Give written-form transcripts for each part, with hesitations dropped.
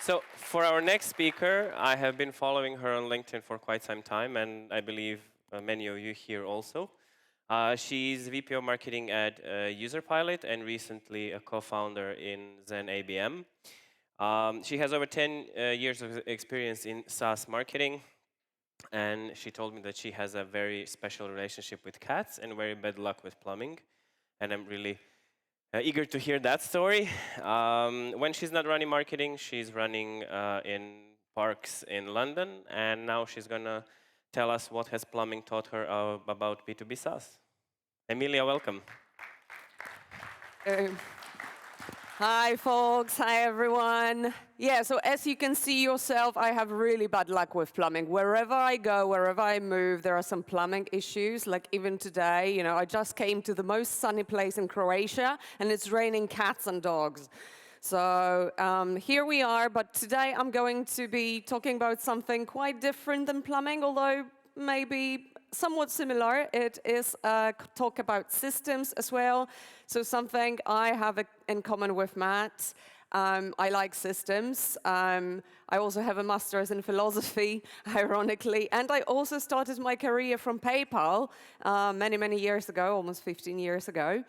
So for our next speaker, I have been following her on LinkedIn for quite some time, and I believe many of you here also. She's VP of Marketing at Userpilot and recently a co-founder in ZenABM. She has over 10 years of experience in SaaS marketing, and she told me that she has a very special relationship with cats and very bad luck with plumbing, and I'm really eager to hear that story. When she's not running marketing, she's running in parks in London, and now she's going to tell us what has plumbing taught her about B2B SaaS. Emilia, welcome. Hi, folks. Hi, everyone. Yeah, so as you can see yourself, I have really bad luck with plumbing. Wherever I go, wherever I move, there are some plumbing issues. Like even today, I just came to the most sunny place in Croatia, and it's raining cats and dogs. So here we are, but today I'm going to be talking about something quite different than plumbing, although maybe somewhat similar. It is a talk about systems as well. So something I have in common with Matt. I like systems. I also have a master's in philosophy, ironically. And I also started my career from PayPal many, many years ago, almost 15 years ago.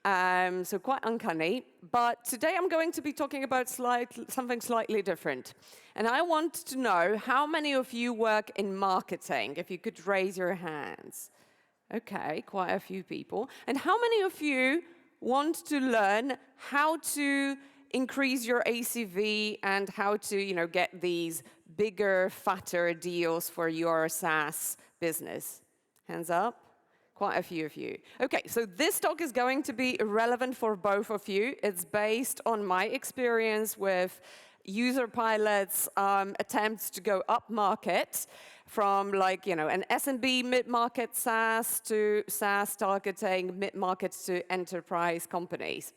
So quite uncanny. But today I'm going to be talking about something slightly different. And I want to know how many of you work in marketing, if you could raise your hands. Okay, quite a few people. And how many of you want to learn how to increase your ACV and how to, get these bigger, fatter deals for your SaaS business? Hands up. Quite a few of you. Okay, so this talk is going to be relevant for both of you. It's based on my experience with Userpilot's attempts to go up market from an SMB mid-market SaaS to SaaS targeting mid-market to enterprise companies.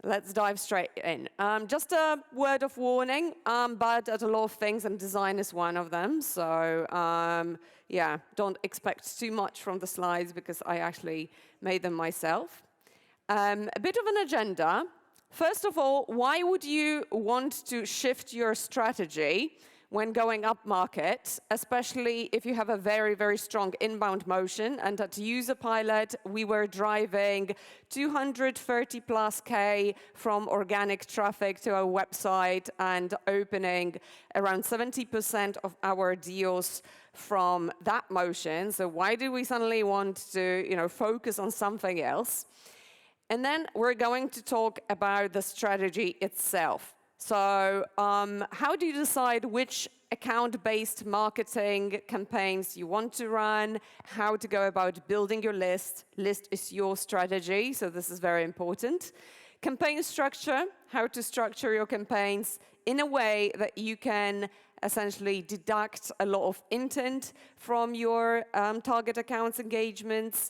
Let's dive straight in. Just a word of warning, I'm bad at a lot of things and design is one of them. So don't expect too much from the slides because I actually made them myself. A bit of an agenda. First of all, why would you want to shift your strategy when going up market, especially if you have a very, very strong inbound motion? And at Userpilot, we were driving 230 plus K from organic traffic to our website and opening around 70% of our deals from that motion. So why do we suddenly want to, focus on something else? And then we're going to talk about the strategy itself. So how do you decide which account-based marketing campaigns you want to run, how to go about building your list? List is your strategy, so this is very important. Campaign structure, how to structure your campaigns in a way that you can essentially deduct a lot of intent from your target accounts engagements.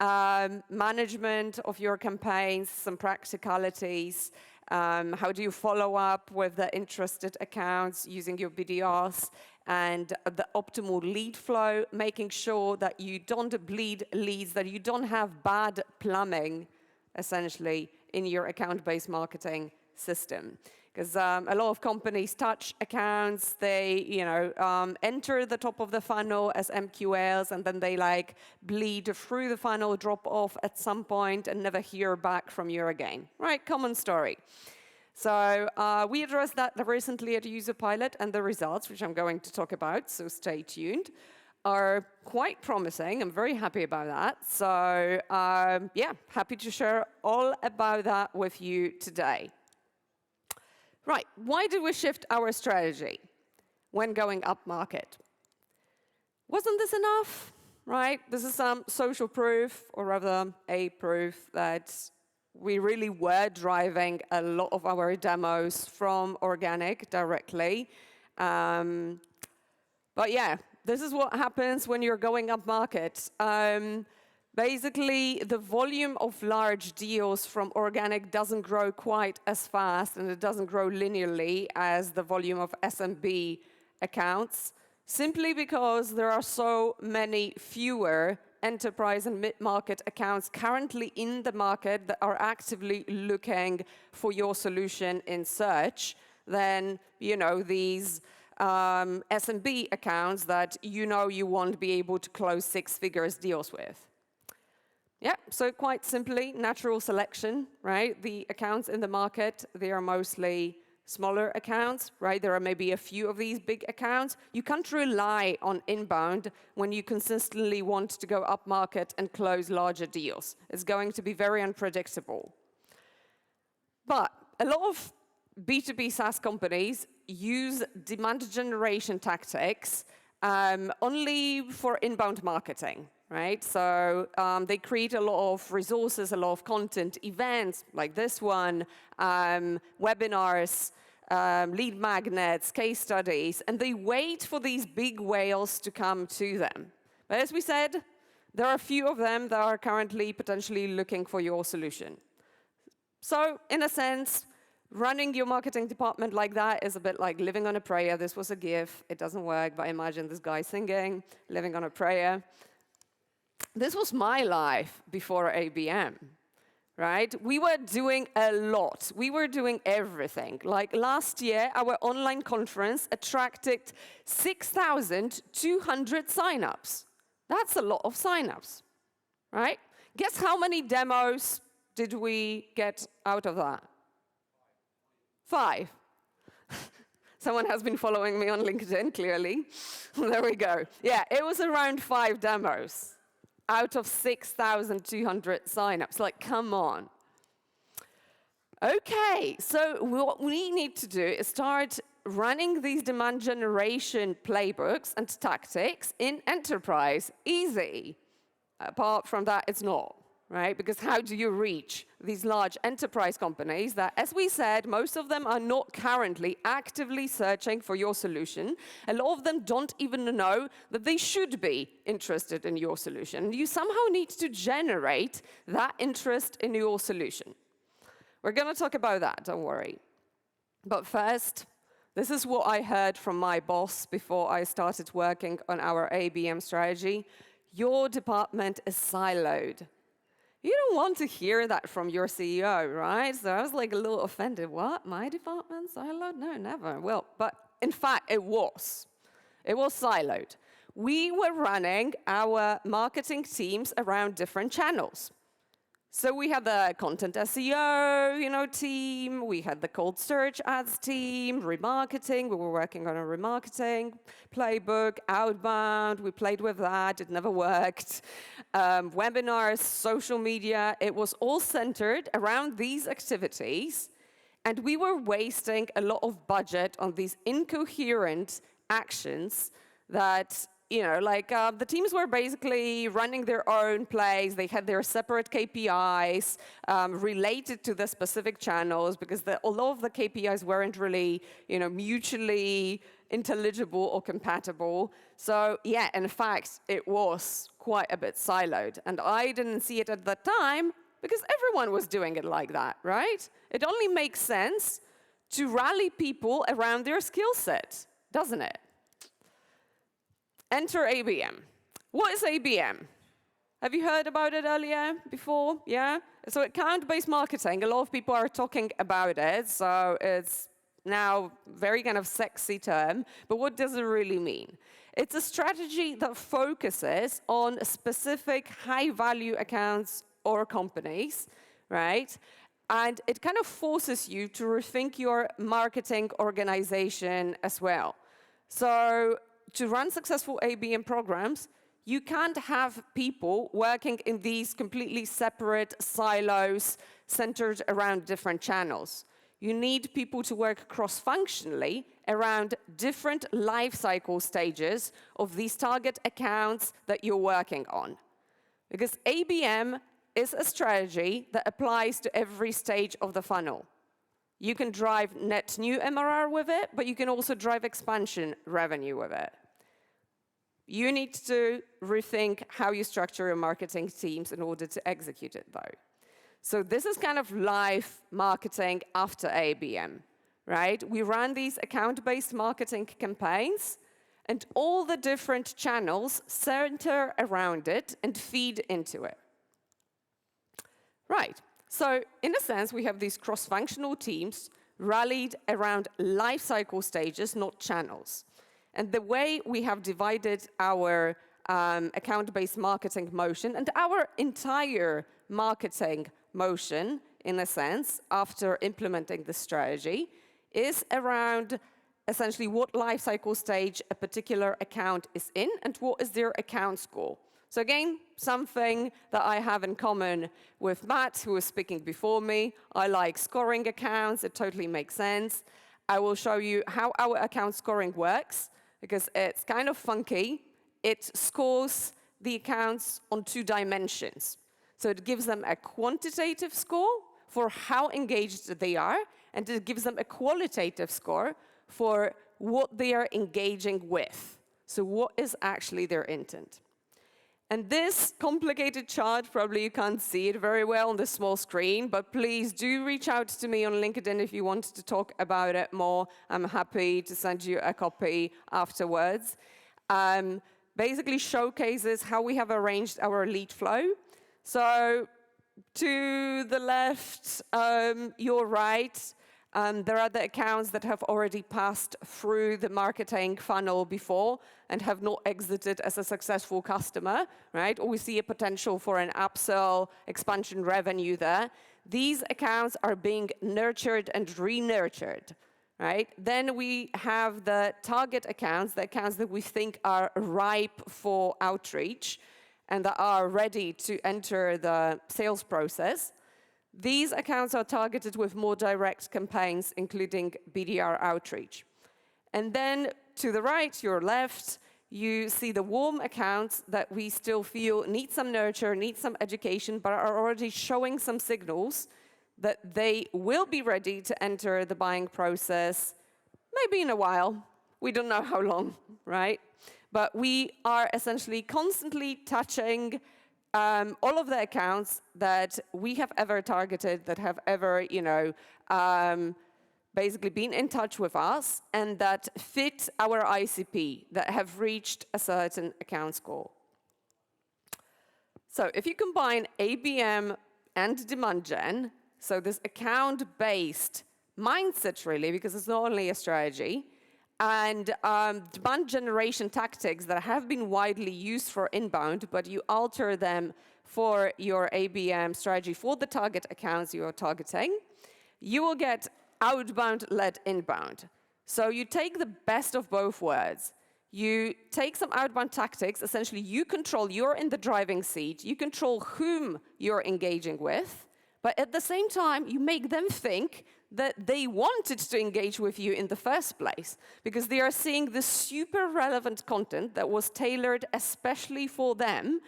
Management of your campaigns, some practicalities. How do you follow up with the interested accounts using your BDRs, and the optimal lead flow, making sure that you don't bleed leads, that you don't have bad plumbing, essentially, in your account-based marketing system. Because a lot of companies touch accounts, they enter the top of the funnel as MQLs, and then they bleed through the funnel, drop off at some point, and never hear back from you again. Right, common story. So we addressed that recently at Userpilot, and the results, which I'm going to talk about, so stay tuned, are quite promising. I'm very happy about that. So happy to share all about that with you today. Right, why did we shift our strategy when going up market? Wasn't this enough, right? This is some social proof, or rather a proof that we really were driving a lot of our demos from organic directly. But this is what happens when you're going up market. Basically, the volume of large deals from organic doesn't grow quite as fast, and it doesn't grow linearly as the volume of SMB accounts, simply because there are so many fewer enterprise and mid-market accounts currently in the market that are actively looking for your solution in search than, these SMB accounts that you won't be able to close six-figure deals with. Yeah, so quite simply, natural selection, right? The accounts in the market, they are mostly smaller accounts, right? There are maybe a few of these big accounts. You can't rely on inbound when you consistently want to go up market and close larger deals. It's going to be very unpredictable. But a lot of B2B SaaS companies use demand generation tactics only for inbound marketing, right? So they create a lot of resources, a lot of content, events like this one, webinars, lead magnets, case studies, and they wait for these big whales to come to them. But as we said, there are a few of them that are currently potentially looking for your solution. So in a sense, running your marketing department like that is a bit like living on a prayer. This was a GIF. It doesn't work, but imagine this guy singing, living on a prayer. This was my life before ABM, right? We were doing a lot. We were doing everything. Like last year, our online conference attracted 6,200 signups. That's a lot of signups, right? Guess how many demos did we get out of that? 5. Someone has been following me on LinkedIn, clearly. There we go. Yeah, it was around 5 demos out of 6,200 signups. Like, come on. Okay, so what we need to do is start running these demand generation playbooks and tactics in enterprise. Easy. Apart from that, it's not, right? Because how do you reach these large enterprise companies that, as we said, most of them are not currently actively searching for your solution. A lot of them don't even know that they should be interested in your solution. You somehow need to generate that interest in your solution. We're going to talk about that, don't worry. But first, this is what I heard from my boss before I started working on our ABM strategy. Your department is siloed. You don't want to hear that from your CEO, right? So I was like a little offended. What? My department siloed? No, never. Well, but in fact, it was. It was siloed. We were running our marketing teams around different channels. So we had the content SEO, team. We had the cold search ads team, remarketing. We were working on a remarketing playbook, outbound. We played with that. It never worked. Webinars, social media. It was all centered around these activities. And we were wasting a lot of budget on these incoherent actions that the teams were basically running their own plays. They had their separate KPIs related to the specific channels because a lot of the KPIs weren't really, mutually intelligible or compatible. So yeah, in fact, it was quite a bit siloed. And I didn't see it at the time because everyone was doing it like that, right? It only makes sense to rally people around their skill set, doesn't it? Enter ABM. What is ABM? Have you heard about it earlier, before? Yeah? So account-based marketing, a lot of people are talking about it, so it's now very kind of sexy term, but what does it really mean? It's a strategy that focuses on specific high-value accounts or companies, right? And it kind of forces you to rethink your marketing organization as well. So to run successful ABM programs, you can't have people working in these completely separate silos centered around different channels. You need people to work cross-functionally around different life cycle stages of these target accounts that you're working on. Because ABM is a strategy that applies to every stage of the funnel. You can drive net new MRR with it, but you can also drive expansion revenue with it. You need to rethink how you structure your marketing teams in order to execute it, though. So this is kind of live marketing after ABM, right? We run these account-based marketing campaigns, and all the different channels center around it and feed into it. Right. So in a sense, we have these cross-functional teams rallied around life cycle stages, not channels. And the way we have divided our account-based marketing motion and our entire marketing motion, in a sense, after implementing the strategy, is around essentially what life cycle stage a particular account is in and what is their account score. So again, something that I have in common with Matt, who was speaking before me. I like scoring accounts. It totally makes sense. I will show you how our account scoring works, because it's kind of funky. It scores the accounts on 2 dimensions. So it gives them a quantitative score for how engaged they are, and it gives them a qualitative score for what they are engaging with. So what is actually their intent? And this complicated chart, probably you can't see it very well on the small screen, but please do reach out to me on LinkedIn if you want to talk about it more. I'm happy to send you a copy afterwards. Basically showcases how we have arranged our lead flow. So to the left, your right, there are the accounts that have already passed through the marketing funnel before and have not exited as a successful customer, right? Or we see a potential for an upsell, expansion revenue there. These accounts are being nurtured and re-nurtured, right? Then we have the target accounts, the accounts that we think are ripe for outreach and that are ready to enter the sales process. These accounts are targeted with more direct campaigns, including BDR outreach. And then to the right, your left, you see the warm accounts that we still feel need some nurture, need some education, but are already showing some signals that they will be ready to enter the buying process, maybe in a while. We don't know how long, right? But we are essentially constantly touching all of the accounts that we have ever targeted, that have ever, basically been in touch with us and that fit our ICP, that have reached a certain account score. So if you combine ABM and demand gen, so this account-based mindset really, because it's not only a strategy, and demand generation tactics that have been widely used for inbound, but you alter them for your ABM strategy for the target accounts you are targeting, you will get outbound-led inbound. So you take the best of both worlds. You take some outbound tactics, essentially you're in the driving seat, you control whom you're engaging with, but at the same time, you make them think that they wanted to engage with you in the first place because they are seeing the super relevant content that was tailored especially for them.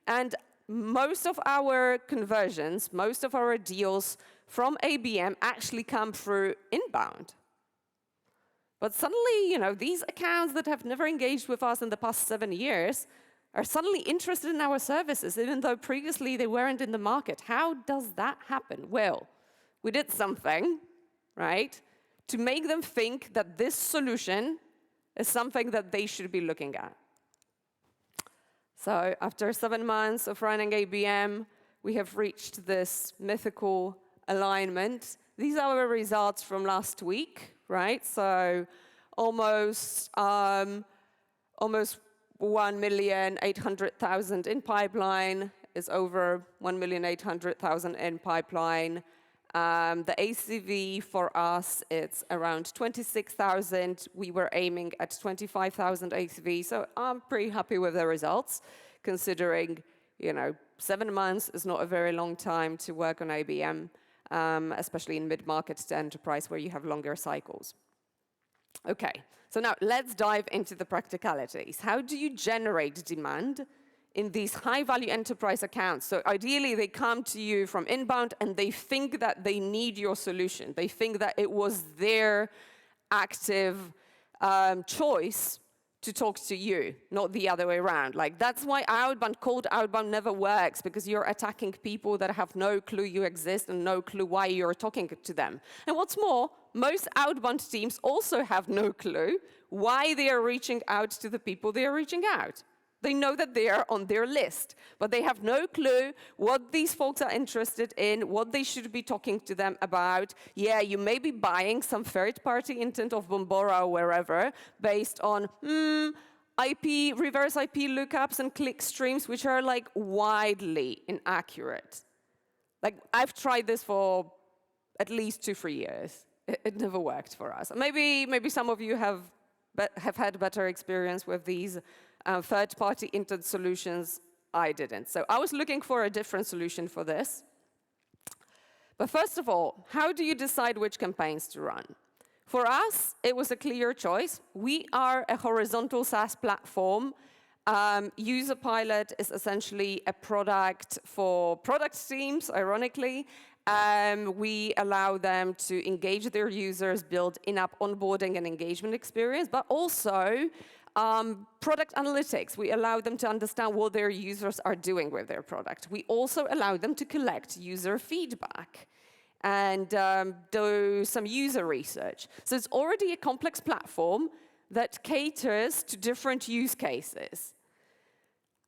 And most of our conversions, most of our deals from ABM actually come through inbound. But suddenly, these accounts that have never engaged with us in the past 7 years are suddenly interested in our services, even though previously they weren't in the market. How does that happen? Well, we did something, right, to make them think that this solution is something that they should be looking at. So after 7 months of running ABM, we have reached this mythical alignment. These are our results from last week, right? So almost 1,800,000 in pipeline is over 1,800,000 in pipeline. The ACV for us, it's around 26,000. We were aiming at 25,000 ACV, so I'm pretty happy with the results, considering, 7 months is not a very long time to work on ABM, especially in mid-market to enterprise where you have longer cycles. Okay, so now let's dive into the practicalities. How do you generate demand in these high-value enterprise accounts? So ideally, they come to you from inbound and they think that they need your solution. They think that it was their active choice to talk to you, not the other way around. Like, that's why cold outbound never works, because you're attacking people that have no clue you exist and no clue why you're talking to them. And what's more, most outbound teams also have no clue why they are reaching out to the people they are reaching out. They know that they are on their list, but they have no clue what these folks are interested in, what they should be talking to them about. Yeah, you may be buying some third-party intent of Bombora or wherever based on reverse IP lookups and click streams, which are like widely inaccurate. Like, I've tried this for at least 2-3 years. It never worked for us. Maybe some of you have had better experience with these third-party intent solutions. I didn't. So I was looking for a different solution for this. But first of all, how do you decide which campaigns to run? For us, it was a clear choice. We are a horizontal SaaS platform. Userpilot is essentially a product for product teams, ironically. We allow them to engage their users, build in-app onboarding and engagement experience, but also product analytics. We allow them to understand what their users are doing with their product. We also allow them to collect user feedback and do some user research. So it's already a complex platform that caters to different use cases.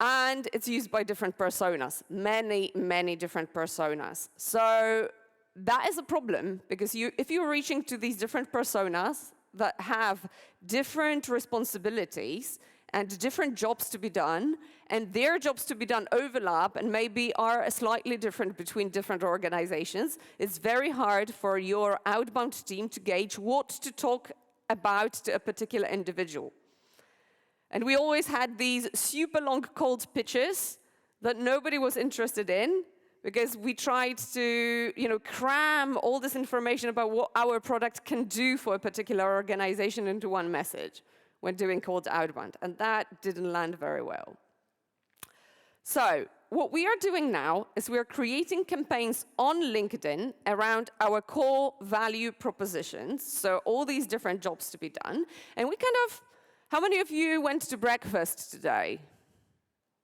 And it's used by different personas, many different personas. So that is a problem, because if you're reaching to these different personas that have different responsibilities and different jobs to be done, and their jobs to be done overlap and maybe are slightly different between different organizations, it's very hard for your outbound team to gauge what to talk about to a particular individual. And we always had these super long cold pitches that nobody was interested in, because we tried to, cram all this information about what our product can do for a particular organization into one message when doing cold outbound, and that didn't land very well. So what we are doing now is we are creating campaigns on LinkedIn around our core value propositions, so all these different jobs to be done, and we how many of you went to breakfast today?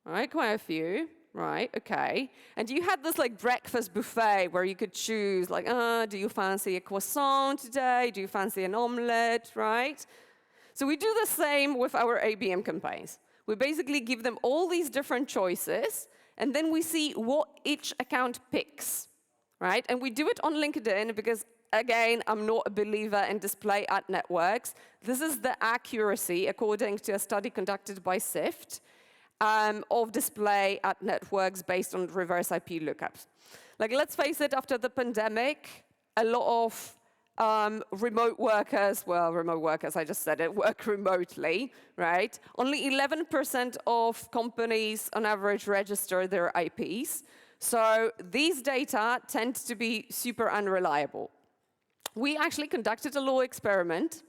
All right, quite a few. Right, okay. And you had this breakfast buffet where you could choose do you fancy a croissant today? Do you fancy an omelette, right? So we do the same with our ABM campaigns. We basically give them all these different choices, and then we see what each account picks, right? And we do it on LinkedIn because, again, I'm not a believer in display ad networks. This is the accuracy, according to a study conducted by SIFT, of display ad networks based on reverse IP lookups. Let's face it, after the pandemic, a lot of remote workers, I just said it, work remotely, right? Only 11% of companies on average register their IPs. So these data tend to be super unreliable. We actually conducted a little experiment.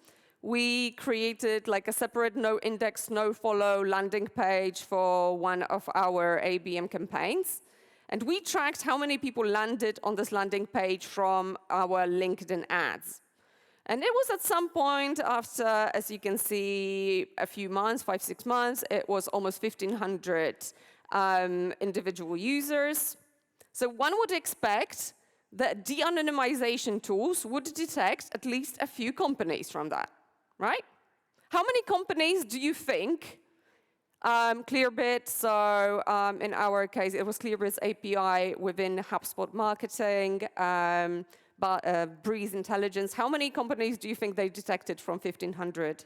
We created a separate no-index, no-follow landing page for one of our ABM campaigns. And we tracked how many people landed on this landing page from our LinkedIn ads. And it was at some point after, as you can see, a few months, 5-6 months, it was almost 1,500 individual users. So one would expect that de-anonymization tools would detect at least a few companies from that. Right? How many companies do you think Clearbit, so in our case, it was Clearbit's API within HubSpot Marketing, Breeze Intelligence, how many companies do you think they detected from 1,500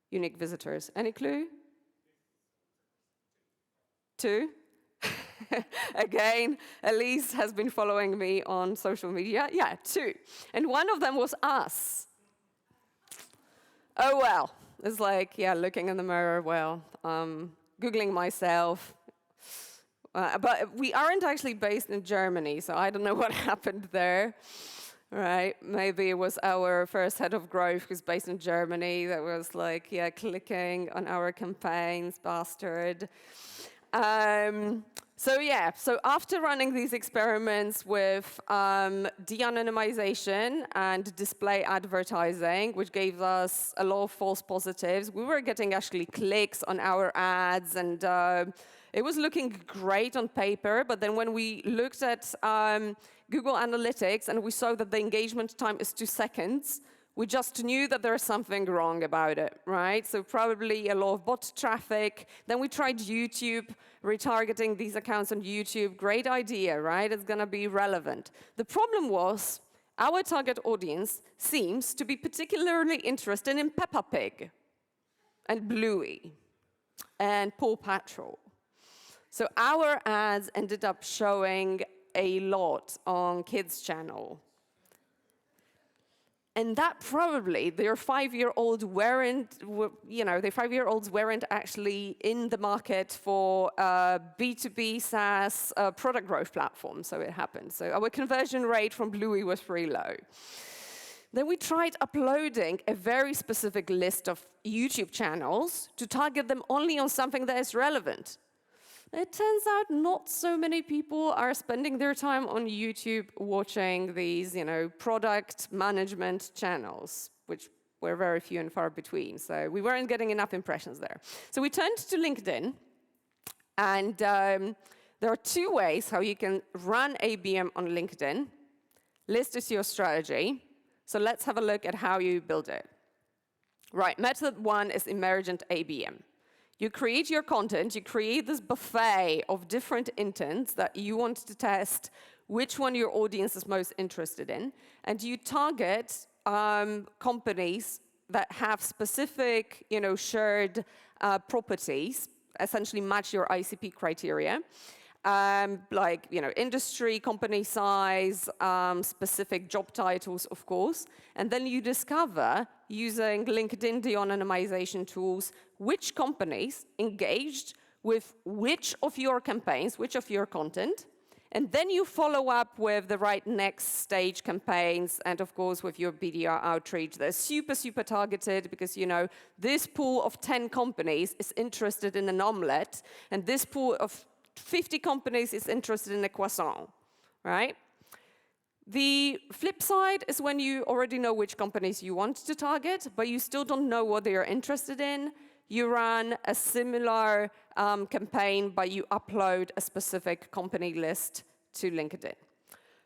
unique visitors? Any clue? 2? Again, Elise has been following me on social media. Yeah, 2. And one of them was us. Oh, well, it's looking in the mirror, Googling myself. But we aren't actually based in Germany, so I don't know what happened there, right? Maybe it was our first head of growth who's based in Germany that was clicking on our campaigns, bastard. So after running these experiments with de-anonymization and display advertising, which gave us a lot of false positives, we were getting actually clicks on our ads, and it was looking great on paper. But then when we looked at Google Analytics and we saw that the engagement time is 2 seconds, We just knew that there's something wrong about it, right? So probably a lot of bot traffic. Then we tried YouTube, retargeting these accounts on YouTube. Great idea, right? It's going to be relevant. The problem was our target audience seems to be particularly interested in Peppa Pig and Bluey and Paw Patrol. So our ads ended up showing a lot on Kids Channel. And that probably, their 5-year-olds weren't, their 5-year-olds weren't actually in the market for B2B SaaS product growth platform, so it happened. So our conversion rate from Bluey was pretty low. Then we tried uploading a very specific list of YouTube channels to target them only on something that is relevant. It turns out not so many people are spending their time on YouTube watching these, product management channels, which were very few and far between. So we weren't getting enough impressions there. So we turned to LinkedIn, and there are 2 ways how you can run ABM on LinkedIn. List is your strategy. So let's have a look at how you build it. Right, method 1 is emergent ABM. You create your content, you create this buffet of different intents that you want to test which one your audience is most interested in, and you target companies that have specific, shared properties, essentially match your ICP criteria, like, industry, company size, specific job titles, of course, and then you discover, using LinkedIn de-anonymization tools, which companies engaged with which of your campaigns, which of your content, and then you follow up with the right next stage campaigns, and of course with your BDR outreach. They're super, super targeted because, this pool of 10 companies is interested in an omelette, and this pool of 50 companies is interested in a croissant, right? The flip side is when you already know which companies you want to target, but you still don't know what they are interested in. You run a similar campaign, but you upload a specific company list to LinkedIn.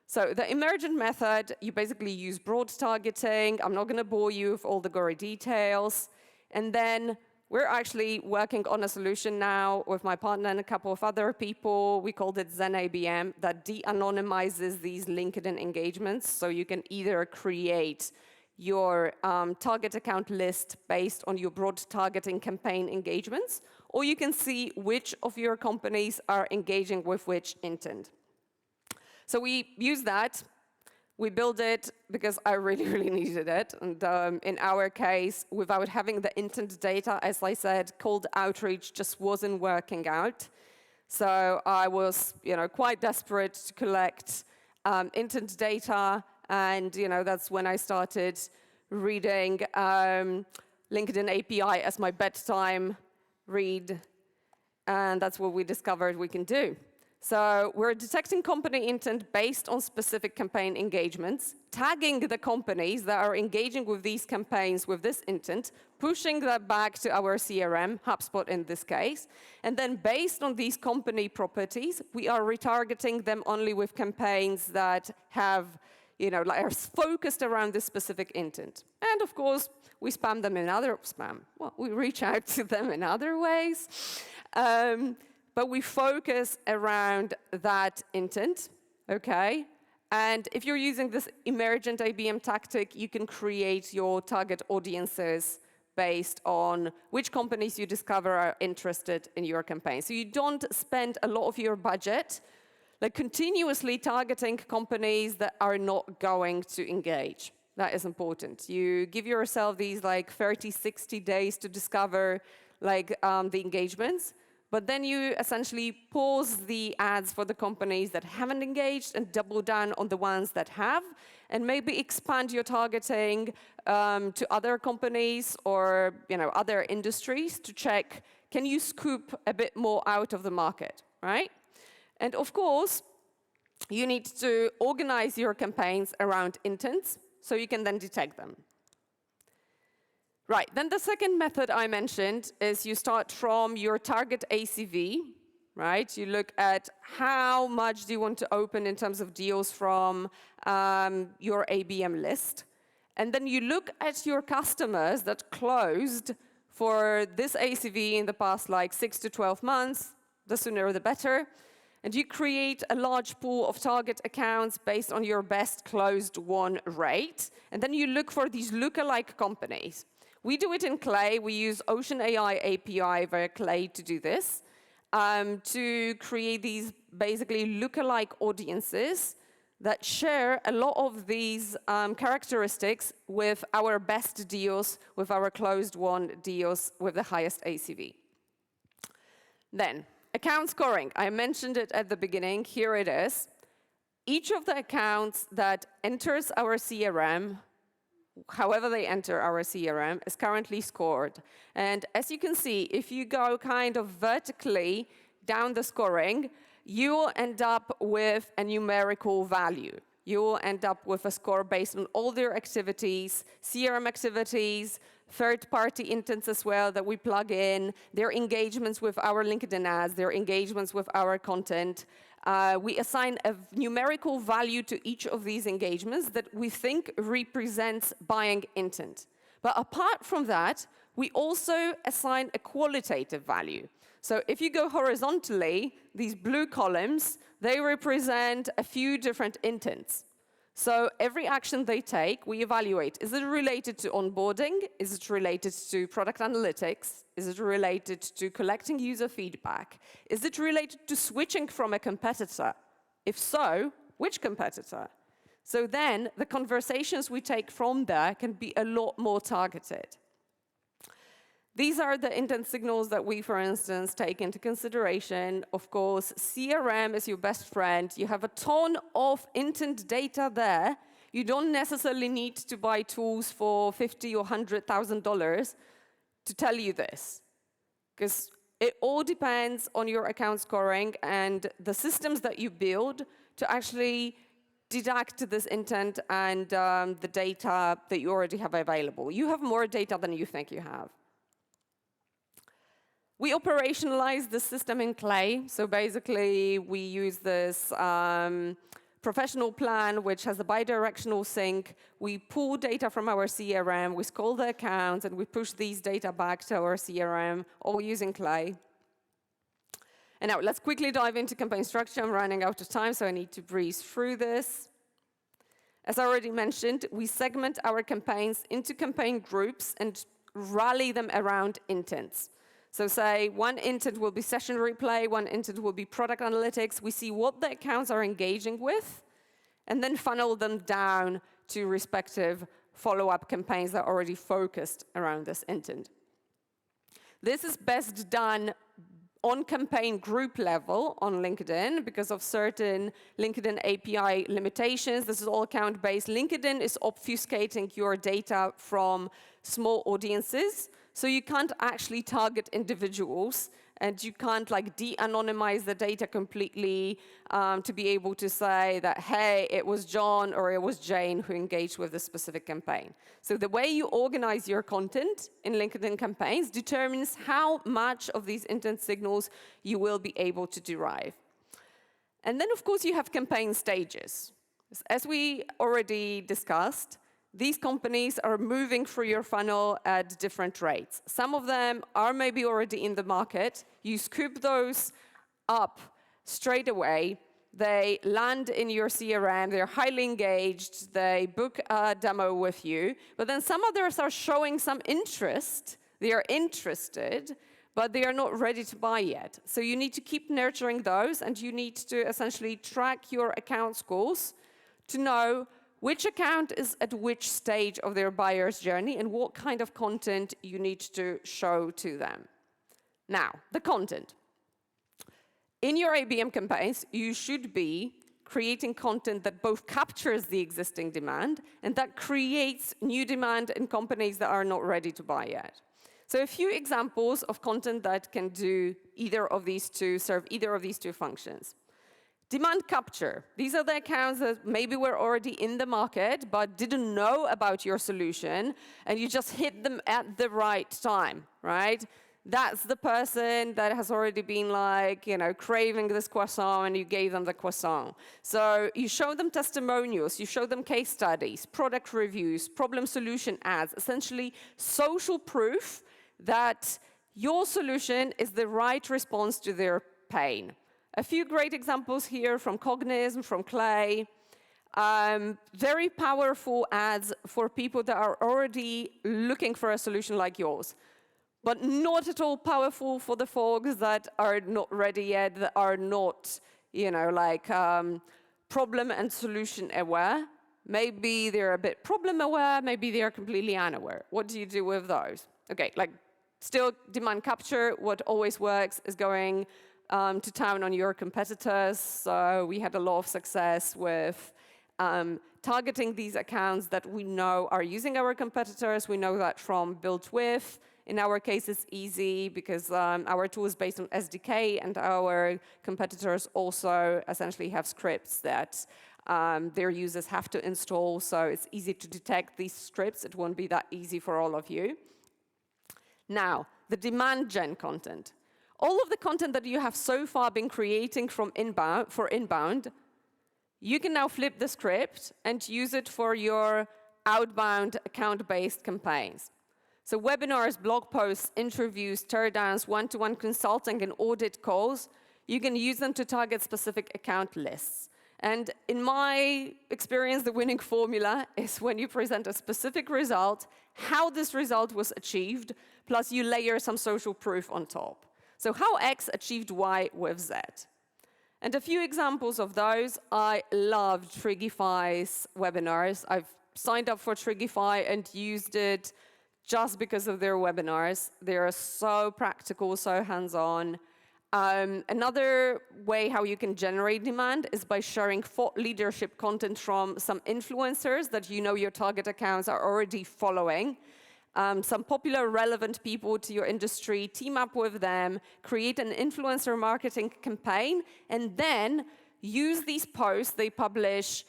So the emergent method, you basically use broad targeting. I'm not going to bore you with all the gory details. And then we're actually working on a solution now with my partner and a couple of other people. We called it ZenABM, that de-anonymizes these LinkedIn engagements. So you can either create your target account list based on your broad targeting campaign engagements, or you can see which of your companies are engaging with which intent. So we use that. We built it because I really, really needed it. And in our case, without having the intent data, as I said, cold outreach just wasn't working out. So I was, quite desperate to collect intent data. And, that's when I started reading LinkedIn API as my bedtime read. And that's what we discovered we can do. So we're detecting company intent based on specific campaign engagements, tagging the companies that are engaging with these campaigns with this intent, pushing that back to our CRM, HubSpot in this case, and then based on these company properties, we are retargeting them only with campaigns that have, are focused around this specific intent. And of course, we spam them in other we reach out to them in other ways. But we focus around that intent, okay? And if you're using this emergent ABM tactic, you can create your target audiences based on which companies you discover are interested in your campaign. So you don't spend a lot of your budget continuously targeting companies that are not going to engage. That is important. You give yourself these 30, 60 days to discover the engagements. But then you essentially pause the ads for the companies that haven't engaged and double down on the ones that have, and maybe expand your targeting to other companies or other industries to check, can you scoop a bit more out of the market, right? And of course, you need to organize your campaigns around intents so you can then detect them. Right, then the second method I mentioned is you start from your target ACV, right? You look at how much do you want to open in terms of deals from your ABM list. And then you look at your customers that closed for this ACV in the past like 6 to 12 months, the sooner the better. And you create a large pool of target accounts based on your best closed won rate. And then you look for these lookalike companies. We do it in Clay. We use Ocean AI API via Clay to do this, to create these basically lookalike audiences that share a lot of these characteristics with our best deals, with our closed won deals with the highest ACV. Then, account scoring. I mentioned it at the beginning. Here it is. Each of the accounts that enters our CRM, however they enter our CRM, is currently scored. And as you can see, if you go kind of vertically down the scoring, you will end up with a numerical value. You will end up with a score based on all their activities, CRM activities, third-party intents as well that we plug in, their engagements with our LinkedIn ads, their engagements with our content. We assign a numerical value to each of these engagements that we think represents buying intent. But apart from that, we also assign a qualitative value. So if you go horizontally, these blue columns, they represent a few different intents. So every action they take, we evaluate. Is it related to onboarding? Is it related to product analytics? Is it related to collecting user feedback? Is it related to switching from a competitor? If so, which competitor? So then the conversations we take from there can be a lot more targeted. These are the intent signals that we, for instance, take into consideration. Of course, CRM is your best friend. You have a ton of intent data there. You don't necessarily need to buy tools for $50,000 or $100,000 to tell you this, because it all depends on your account scoring and the systems that you build to actually deduct this intent and the data that you already have available. You have more data than you think you have. We operationalize the system in Clay. So basically, we use this professional plan, which has a bidirectional sync. We pull data from our CRM, we scroll the accounts, and we push these data back to our CRM, all using Clay. And now let's quickly dive into campaign structure. I'm running out of time, so I need to breeze through this. As I already mentioned, we segment our campaigns into campaign groups and rally them around intents. So say one intent will be session replay, one intent will be product analytics. We see what the accounts are engaging with, and then funnel them down to respective follow-up campaigns that are already focused around this intent. This is best done on campaign group level on LinkedIn because of certain LinkedIn API limitations. This is all account-based. LinkedIn is obfuscating your data from small audiences. So you can't actually target individuals, and you can't like de-anonymize the data completely to be able to say that, hey, it was John or it was Jane who engaged with this specific campaign. So the way you organize your content in LinkedIn campaigns determines how much of these intent signals you will be able to derive. And then, of course, you have campaign stages. As we already discussed, these companies are moving through your funnel at different rates. Some of them are maybe already in the market. You scoop those up straight away. They land in your CRM. They're highly engaged. They book a demo with you. But then some others are showing some interest. They are interested, but they are not ready to buy yet. So you need to keep nurturing those, and you need to essentially track your account scores to know which account is at which stage of their buyer's journey and what kind of content you need to show to them. Now, the content. In your ABM campaigns, you should be creating content that both captures the existing demand and that creates new demand in companies that are not ready to buy yet. So a few examples of content that can do either of these two, serve either of these two functions. Demand capture. These are the accounts that maybe were already in the market but didn't know about your solution, and you just hit them at the right time, right? that's the person that has already been like, craving this croissant and you gave them the croissant. So you show them testimonials, you show them case studies, product reviews, problem solution ads, essentially social proof that your solution is the right response to their pain. A few great examples here from Cognism, from Clay. Very powerful ads for people that are already looking for a solution like yours, but not at all powerful for the folks that are not ready yet, that are not, problem and solution aware. Maybe they're a bit problem aware, maybe they're completely unaware. What do you do with those? Okay, still demand capture, what always works is going to town on your competitors. So we had a lot of success with targeting these accounts that we know are using our competitors. We know that from built with. In our case, it's easy because our tool is based on SDK, and our competitors also essentially have scripts that their users have to install. So it's easy to detect these scripts. It won't be that easy for all of you. Now, the demand gen content. All of the content that you have so far been creating for inbound, you can now flip the script and use it for your outbound account-based campaigns. So webinars, blog posts, interviews, teardowns, one-to-one consulting, and audit calls, you can use them to target specific account lists. And in my experience, the winning formula is when you present a specific result, how this result was achieved, plus you layer some social proof on top. So how X achieved Y with Z. And a few examples of those, I loved Trigify's webinars. I've signed up for Trigify and used it just because of their webinars. They're so practical, so hands-on. Another way how you can generate demand is by sharing thought leadership content from some influencers that you know your target accounts are already following. Some popular, relevant people to your industry, team up with them, create an influencer marketing campaign, and then use these posts they publish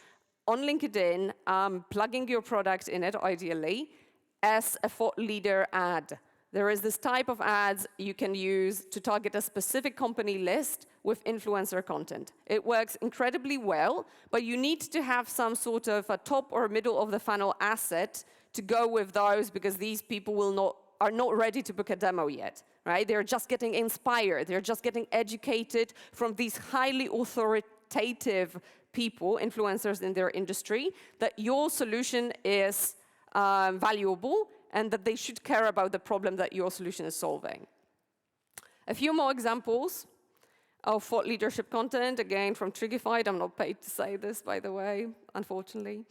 on LinkedIn, plugging your product in it, ideally, as a thought leader ad. There is this type of ads you can use to target a specific company list with influencer content. It works incredibly well, but you need to have some sort of a top or middle of the funnel asset to go with those, because these people are not ready to book a demo yet, right? They're just getting inspired. They're just getting educated from these highly authoritative people, influencers in their industry, that your solution is valuable and that they should care about the problem that your solution is solving. A few more examples of thought leadership content, again, from Trigify. I'm not paid to say this, by the way, unfortunately.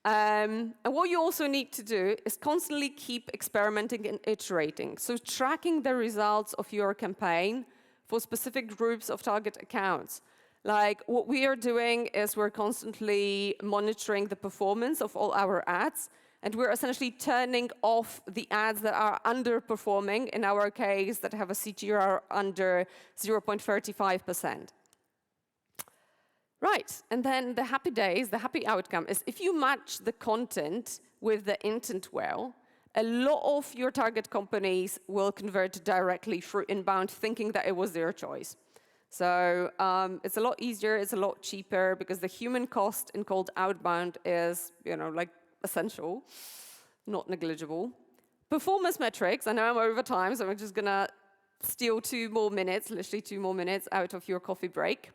And what you also need to do is constantly keep experimenting and iterating. So tracking the results of your campaign for specific groups of target accounts. Like what we are doing is we're constantly monitoring the performance of all our ads, and we're essentially turning off the ads that are underperforming, in our case, that have a CTR under 0.35%. Right, and then the happy days, the happy outcome is if you match the content with the intent well, a lot of your target companies will convert directly through inbound, thinking that it was their choice. So it's a lot easier, it's a lot cheaper, because the human cost in cold outbound is, essential, not negligible. Performance metrics, I know I'm over time, so I'm just gonna steal 2 more minutes, literally 2 more minutes out of your coffee break.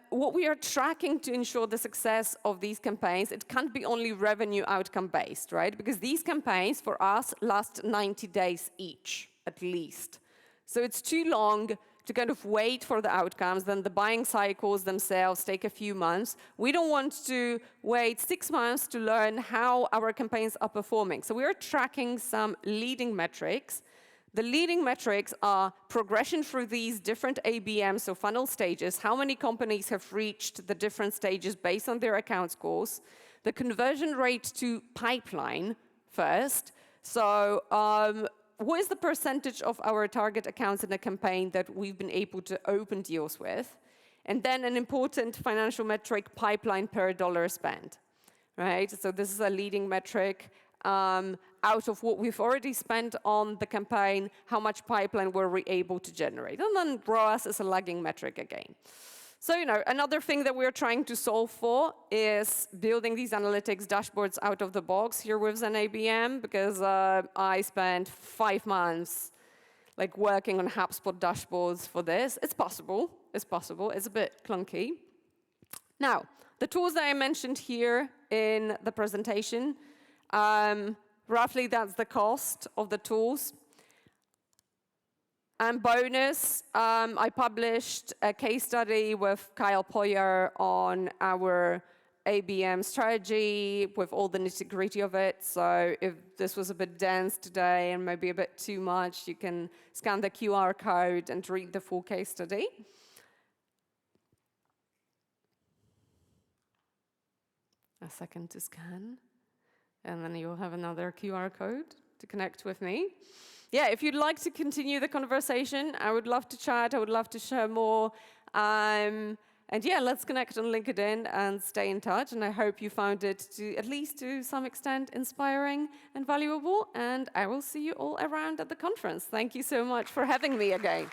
What we are tracking to ensure the success of these campaigns, it can't be only revenue outcome based, right? Because these campaigns for us last 90 days each, at least. So it's too long to kind of wait for the outcomes, then the buying cycles themselves take a few months. We don't want to wait 6 months to learn how our campaigns are performing. So we are tracking some leading metrics. The leading metrics are progression through these different ABMs, so funnel stages, how many companies have reached the different stages based on their account scores, the conversion rate to pipeline first, so what is the percentage of our target accounts in a campaign that we've been able to open deals with, and then an important financial metric, pipeline per dollar spent, right? So this is a leading metric. out of what we've already spent on the campaign, how much pipeline were we able to generate. And then ROAS is a lagging metric again. So, another thing that we're trying to solve for is building these analytics dashboards out of the box here with ZenABM, because I spent 5 months working on HubSpot dashboards for this. It's possible. It's possible. It's a bit clunky. Now, the tools that I mentioned here in the presentation, roughly that's the cost of the tools. And bonus, I published a case study with Kyle Poyer on our ABM strategy with all the nitty-gritty of it. So if this was a bit dense today and maybe a bit too much, you can scan the QR code and read the full case study. A second to scan. And then you'll have another QR code to connect with me. Yeah, if you'd like to continue the conversation, I would love to chat. I would love to share more. And yeah, let's connect on LinkedIn and stay in touch. And I hope you found it, at least to some extent, inspiring and valuable. And I will see you all around at the conference. Thank you so much for having me again.